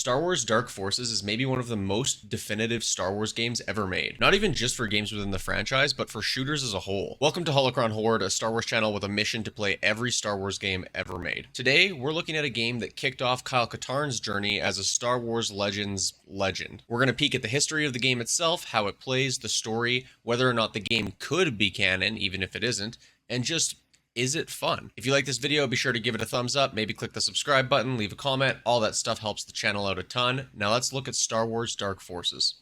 Star Wars Dark Forces is maybe one of the most definitive Star Wars games ever made. Not even just for games within the franchise, but for shooters as a whole. Welcome to Holocron Hoard, a Star Wars channel with a mission to play every Star Wars game ever made. Today, we're looking at a game that kicked off Kyle Katarn's journey as a Star Wars Legends legend. We're going to peek at the history of the game itself, how it plays, the story, whether or not the game could be canon, even if it isn't, and just is it fun? If you like this video, be sure to give it a thumbs up, maybe click the subscribe button, leave a comment, all that stuff helps the channel out a ton. Now let's look at Star Wars Dark Forces.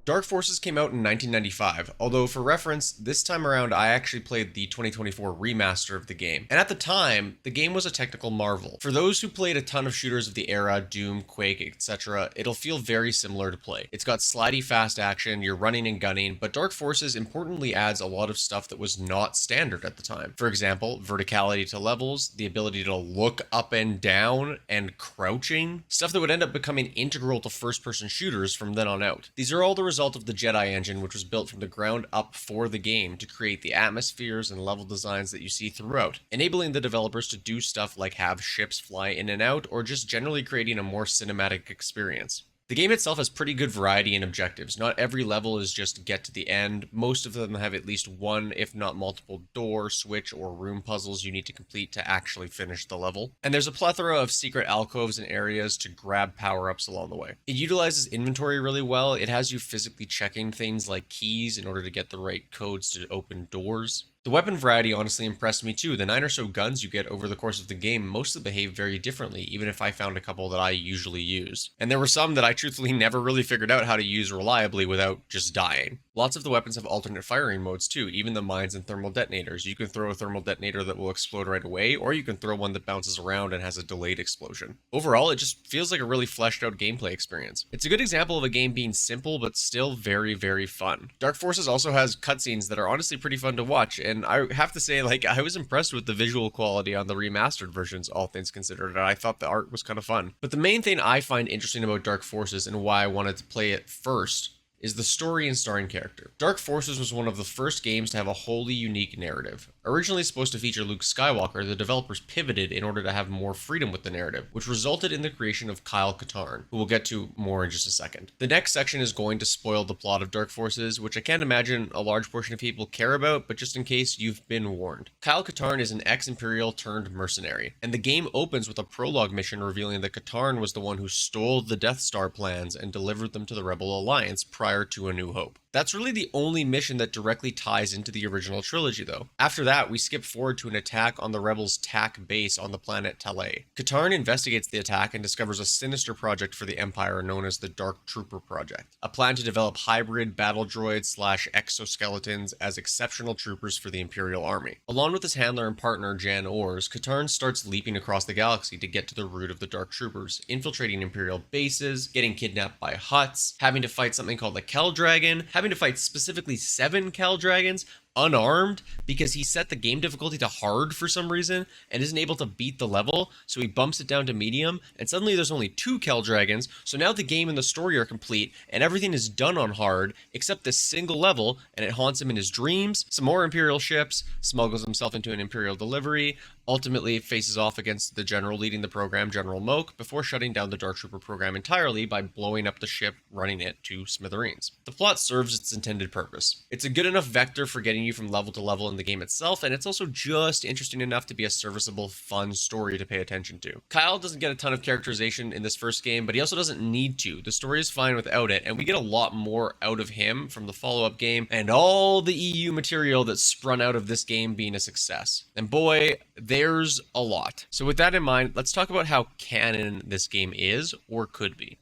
Dark Forces came out in 1995, although for reference, this time around I actually played the 2024 remaster of the game. And at the time, the game was a technical marvel. For those who played a ton of shooters of the era, Doom, Quake, etc., it'll feel very similar to play. It's got slidey fast action, you're running and gunning, but Dark Forces importantly adds a lot of stuff that was not standard at the time. For example, verticality to levels, the ability to look up and down, and crouching, stuff that would end up becoming integral to first-person shooters from then on out. These are all the result of the Jedi engine, which was built from the ground up for the game to create the atmospheres and level designs that you see throughout, enabling the developers to do stuff like have ships fly in and out, or just generally creating a more cinematic experience. The game itself has pretty good variety and objectives. Not every level is just get to the end. Most of them have at least one, if not multiple, door, switch, or room puzzles you need to complete to actually finish the level. And there's a plethora of secret alcoves and areas to grab power-ups along the way. It utilizes inventory really well. It has you physically checking things like keys in order to get the right codes to open doors. The weapon variety honestly impressed me too. The 9 or so guns you get over the course of the game mostly behave very differently, even if I found a couple that I usually use. And there were some that I truthfully never really figured out how to use reliably without just dying. Lots of the weapons have alternate firing modes too, even the mines and thermal detonators. You can throw a thermal detonator that will explode right away, or you can throw one that bounces around and has a delayed explosion. Overall, it just feels like a really fleshed out gameplay experience. It's a good example of a game being simple, but still very, very fun. Dark Forces also has cutscenes that are honestly pretty fun to watch, and I have to say, I was impressed with the visual quality on the remastered versions, all things considered, and I thought the art was kind of fun. But the main thing I find interesting about Dark Forces and why I wanted to play it first is the story and starring character. Dark Forces was one of the first games to have a wholly unique narrative. Originally supposed to feature Luke Skywalker, the developers pivoted in order to have more freedom with the narrative, which resulted in the creation of Kyle Katarn, who we'll get to more in just a second. The next section is going to spoil the plot of Dark Forces, which I can't imagine a large portion of people care about, but just in case, you've been warned. Kyle Katarn is an ex-Imperial turned mercenary, and the game opens with a prologue mission revealing that Katarn was the one who stole the Death Star plans and delivered them to the Rebel Alliance prior to A New Hope. That's really the only mission that directly ties into the original trilogy, though. After that, we skip forward to an attack on the Rebels' TAC base on the planet Talay. Katarn investigates the attack and discovers a sinister project for the Empire known as the Dark Trooper Project, a plan to develop hybrid battle droids / exoskeletons as exceptional troopers for the Imperial Army. Along with his handler and partner, Jan Ors, Katarn starts leaping across the galaxy to get to the root of the Dark Troopers, infiltrating Imperial bases, getting kidnapped by Hutts, having to fight something called the Kel Dragon, having to fight specifically 7 Kel Dragons, unarmed, because he set the game difficulty to hard for some reason and isn't able to beat the level, so he bumps it down to medium, and suddenly there's only 2 Kel Dragons, so now the game and the story are complete, and everything is done on hard, except this single level, and it haunts him in his dreams. Some more Imperial ships, smuggles himself into an Imperial delivery, ultimately faces off against the general leading the program, General Mohc, before shutting down the Dark Trooper program entirely by blowing up the ship, running it to smithereens. The plot serves its intended purpose. It's a good enough vector for getting you from level to level in the game itself, and it's also just interesting enough to be a serviceable, fun story to pay attention to. Kyle doesn't get a ton of characterization in this first game, but he also doesn't need to. The story is fine without it, and we get a lot more out of him from the follow-up game and all the EU material that's sprung out of this game being a success. And boy, there's a lot. So with that in mind, let's talk about how canon this game is, or could be.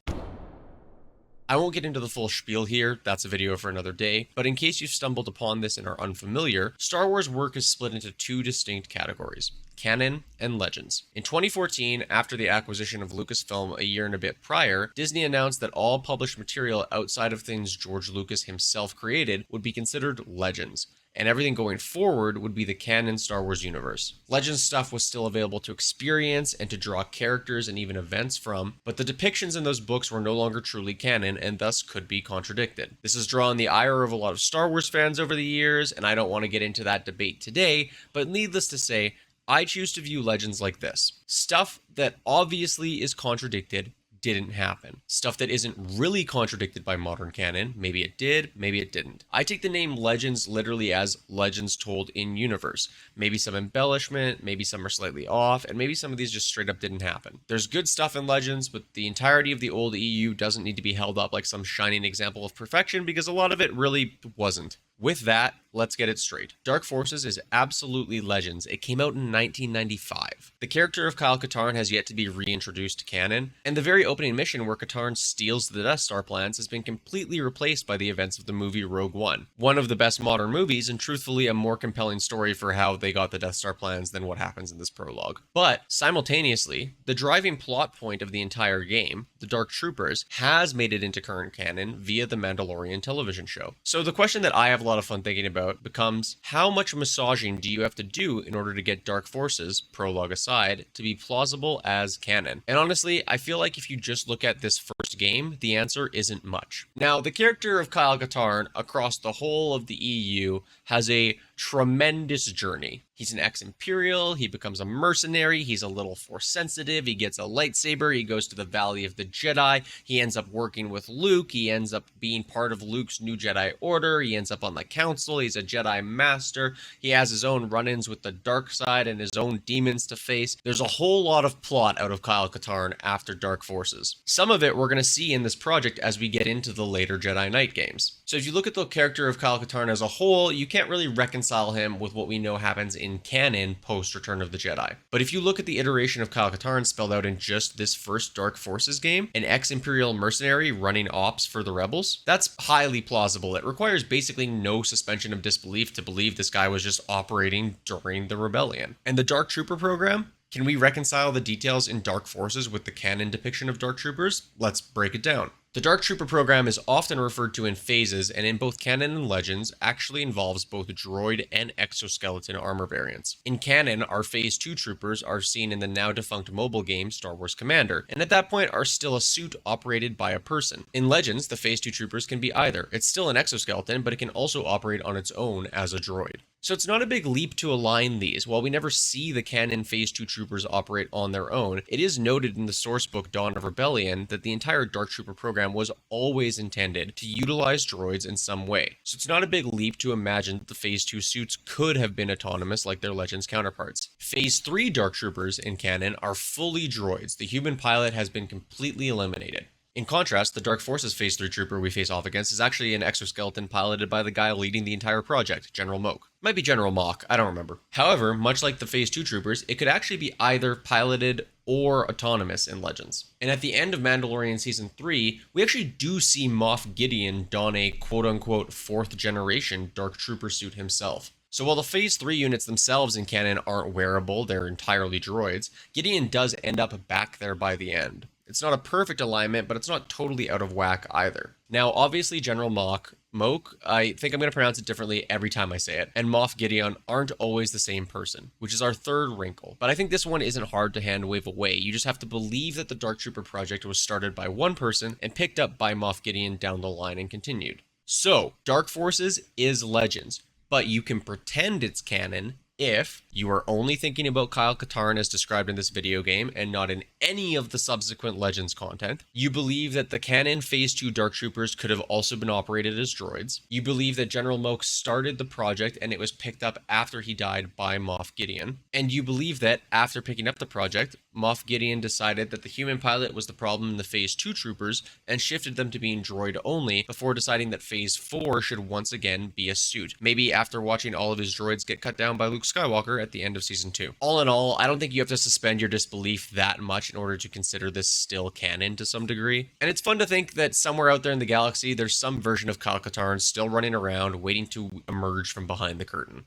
I won't get into the full spiel here, that's a video for another day, but in case you've stumbled upon this and are unfamiliar, Star Wars work is split into 2 distinct categories: Canon and Legends. In 2014, after the acquisition of Lucasfilm a year and a bit prior, Disney announced that all published material outside of things George Lucas himself created would be considered Legends, and everything going forward would be the canon Star Wars universe. Legends stuff was still available to experience and to draw characters and even events from, but the depictions in those books were no longer truly canon and thus could be contradicted. This has drawn the ire of a lot of Star Wars fans over the years, and I don't want to get into that debate today, but needless to say, I choose to view Legends like this: stuff that obviously is contradicted didn't happen. Stuff that isn't really contradicted by modern canon. Maybe it did, maybe it didn't. I take the name Legends literally as legends told in universe. Maybe some embellishment, maybe some are slightly off, and maybe some of these just straight up didn't happen. There's good stuff in Legends, but the entirety of the old EU doesn't need to be held up like some shining example of perfection, because a lot of it really wasn't. With that, let's get it straight. Dark Forces is absolutely Legends. It came out in 1995. The character of Kyle Katarn has yet to be reintroduced to canon, and the very opening mission where Katarn steals the Death Star plans has been completely replaced by the events of the movie Rogue One. One of the best modern movies, and truthfully a more compelling story for how they got the Death Star plans than what happens in this prologue. But, simultaneously, the driving plot point of the entire game, the Dark Troopers, has made it into current canon via the Mandalorian television show. So the question that I have a lot of fun thinking about becomes, how much massaging do you have to do in order to get Dark Forces, prologue aside, to be plausible as canon? And honestly, I feel like if you just look at this first game, the answer isn't much. Now, the character of Kyle Katarn across the whole of the EU has a tremendous journey. He's an ex-Imperial, he becomes a mercenary, he's a little Force sensitive, he gets a lightsaber, he goes to the Valley of the Jedi, he ends up working with Luke, he ends up being part of Luke's new Jedi Order, he ends up on the Council, he's a Jedi Master, he has his own run-ins with the dark side and his own demons to face. There's a whole lot of plot out of Kyle Katarn after Dark Forces. Some of it we're going to see in this project as we get into the later Jedi Knight games. So if you look at the character of Kyle Katarn as a whole, you can't really reconcile him with what we know happens in canon post Return of the Jedi. But if you look at the iteration of Kyle Katarn spelled out in just this first Dark Forces game, an ex-Imperial mercenary running ops for the rebels, that's highly plausible. It requires basically no suspension of disbelief to believe this guy was just operating during the rebellion. And the Dark Trooper program? Can we reconcile the details in Dark Forces with the canon depiction of Dark Troopers? Let's break it down. The Dark Trooper program is often referred to in phases, and in both canon and Legends, actually involves both droid and exoskeleton armor variants. In canon, our Phase 2 troopers are seen in the now-defunct mobile game Star Wars Commander, and at that point are still a suit operated by a person. In Legends, the Phase 2 troopers can be either. It's still an exoskeleton, but it can also operate on its own as a droid. So it's not a big leap to align these. While we never see the canon Phase 2 troopers operate on their own, it is noted in the source book Dawn of Rebellion that the entire Dark Trooper program was always intended to utilize droids in some way. So it's not a big leap to imagine that the Phase 2 suits could have been autonomous like their Legends counterparts. Phase 3 Dark Troopers in canon are fully droids. The human pilot has been completely eliminated. In contrast, the Dark Forces Phase 3 trooper we face off against is actually an exoskeleton piloted by the guy leading the entire project, General Mohc. Might be General Mohc, I don't remember. However, much like the Phase 2 troopers, it could actually be either piloted or autonomous in Legends. And at the end of Mandalorian Season 3, we actually do see Moff Gideon don a quote-unquote 4th generation Dark Trooper suit himself. So while the Phase 3 units themselves in canon aren't wearable, they're entirely droids, Gideon does end up back there by the end. It's not a perfect alignment, but it's not totally out of whack either. Now, obviously, General Mohc, I think I'm going to pronounce it differently every time I say it, and Moff Gideon aren't always the same person, which is our third wrinkle. But I think this one isn't hard to hand wave away. You just have to believe that the Dark Trooper project was started by one person and picked up by Moff Gideon down the line and continued. So, Dark Forces is Legends, but you can pretend it's canon if you are only thinking about Kyle Katarn as described in this video game and not in any of the subsequent Legends content. You believe that the canon Phase 2 Dark Troopers could have also been operated as droids. You believe that General Mohc started the project and it was picked up after he died by Moff Gideon. And you believe that after picking up the project, Moff Gideon decided that the human pilot was the problem in the Phase 2 troopers and shifted them to being droid only before deciding that Phase 4 should once again be a suit. Maybe after watching all of his droids get cut down by Luke Skywalker at the end of Season 2. All in all, I don't think you have to suspend your disbelief that much in order to consider this still canon to some degree. And it's fun to think that somewhere out there in the galaxy, there's some version of Kyle Katarn still running around waiting to emerge from behind the curtain.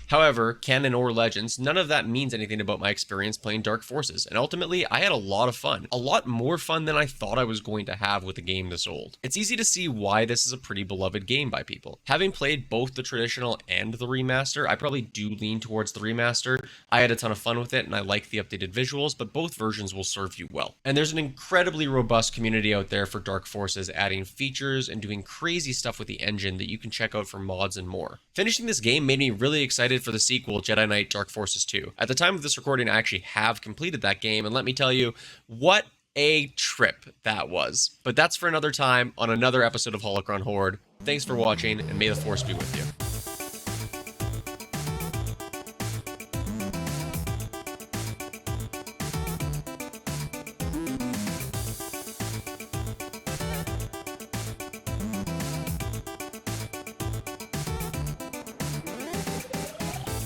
However, canon or Legends, none of that means anything about my experience playing Dark Forces, and ultimately, I had a lot of fun. A lot more fun than I thought I was going to have with a game this old. It's easy to see why this is a pretty beloved game by people. Having played both the traditional and the remaster, I probably do lean towards the remaster. I had a ton of fun with it, and I like the updated visuals, but both versions will serve you well. And there's an incredibly robust community out there for Dark Forces, adding features and doing crazy stuff with the engine that you can check out for mods and more. Finishing this game made me really excited for the sequel, Jedi Knight Dark Forces 2. At the time of this recording, I actually have completed that game, and let me tell you, what a trip that was. But that's for another time on another episode of Holocron Hoard. Thanks for watching, and may the Force be with you.